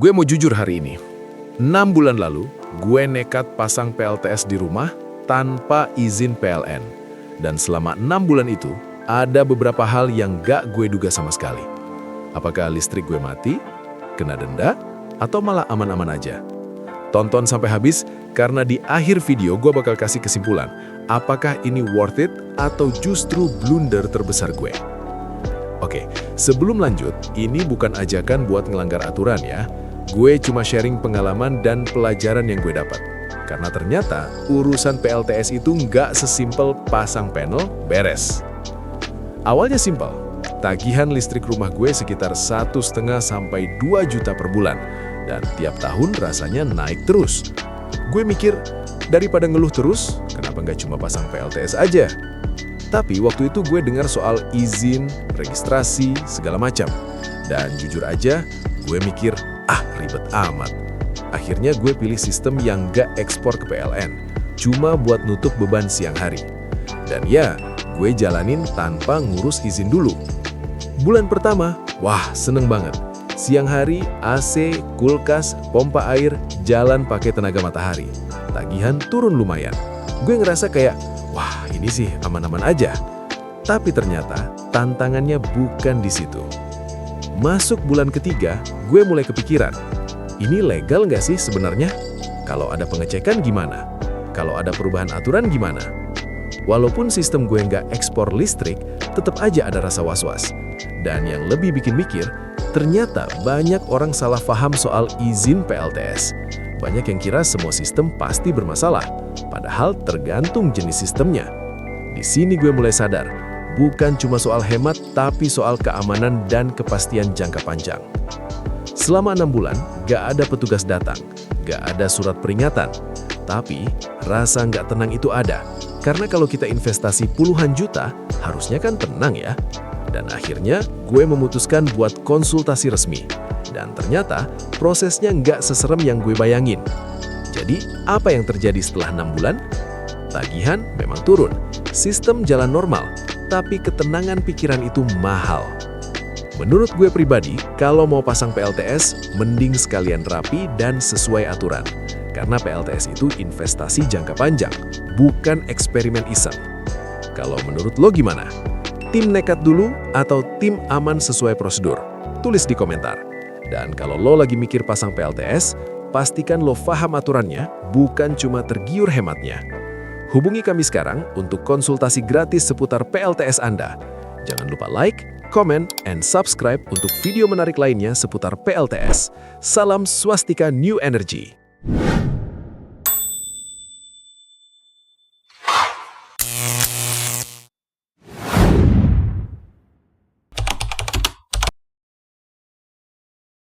Gue mau jujur hari ini. 6 bulan lalu, gue nekat pasang PLTS di rumah tanpa izin PLN. Dan selama 6 bulan itu, ada beberapa hal yang gak gue duga sama sekali. Apakah listrik gue mati, kena denda, atau malah aman-aman aja? Tonton sampai habis, karena di akhir video gue bakal kasih kesimpulan. Apakah ini worth it, atau justru blunder terbesar gue? Oke, sebelum lanjut, ini bukan ajakan buat ngelanggar aturan ya. Gue cuma sharing pengalaman dan pelajaran yang gue dapat. Karena ternyata urusan PLTS itu nggak sesimpel pasang panel, beres. Awalnya simpel, tagihan listrik rumah gue sekitar 1,5 sampai 2 juta per bulan. Dan tiap tahun rasanya naik terus. Gue mikir, daripada ngeluh terus, kenapa nggak cuma pasang PLTS aja? Tapi waktu itu gue dengar soal izin, registrasi, segala macam. Dan jujur aja, gue mikir, ribet amat. Akhirnya gue pilih sistem yang gak ekspor ke PLN, cuma buat nutup beban siang hari. Dan ya, gue jalanin tanpa ngurus izin dulu. Bulan pertama, wah seneng banget. Siang hari, AC, kulkas, pompa air, jalan pakai tenaga matahari. Tagihan turun lumayan. Gue ngerasa kayak, wah ini sih aman-aman aja. Tapi ternyata tantangannya bukan di situ. Masuk bulan ketiga, gue mulai kepikiran, ini legal nggak sih sebenarnya? Kalau ada pengecekan gimana? Kalau ada perubahan aturan gimana? Walaupun sistem gue nggak ekspor listrik, tetap aja ada rasa was-was. Dan yang lebih bikin mikir, ternyata banyak orang salah paham soal izin PLTS. Banyak yang kira semua sistem pasti bermasalah, padahal tergantung jenis sistemnya. Di sini gue mulai sadar, bukan cuma soal hemat, tapi soal keamanan dan kepastian jangka panjang. Selama 6 bulan, gak ada petugas datang, gak ada surat peringatan. Tapi, rasa gak tenang itu ada. Karena kalau kita investasi puluhan juta, harusnya kan tenang ya. Dan akhirnya, gue memutuskan buat konsultasi resmi. Dan ternyata, prosesnya gak seserem yang gue bayangin. Jadi, apa yang terjadi setelah 6 bulan? Tagihan memang turun, sistem jalan normal, tapi ketenangan pikiran itu mahal. Menurut gue pribadi, kalau mau pasang PLTS, mending sekalian rapi dan sesuai aturan. Karena PLTS itu investasi jangka panjang, bukan eksperimen iseng. Kalau menurut lo gimana? Tim nekat dulu atau tim aman sesuai prosedur? Tulis di komentar. Dan kalau lo lagi mikir pasang PLTS, pastikan lo paham aturannya, bukan cuma tergiur hematnya. Hubungi kami sekarang untuk konsultasi gratis seputar PLTS Anda. Jangan lupa like, comment, and subscribe untuk video menarik lainnya seputar PLTS. Salam Swastika New Energy.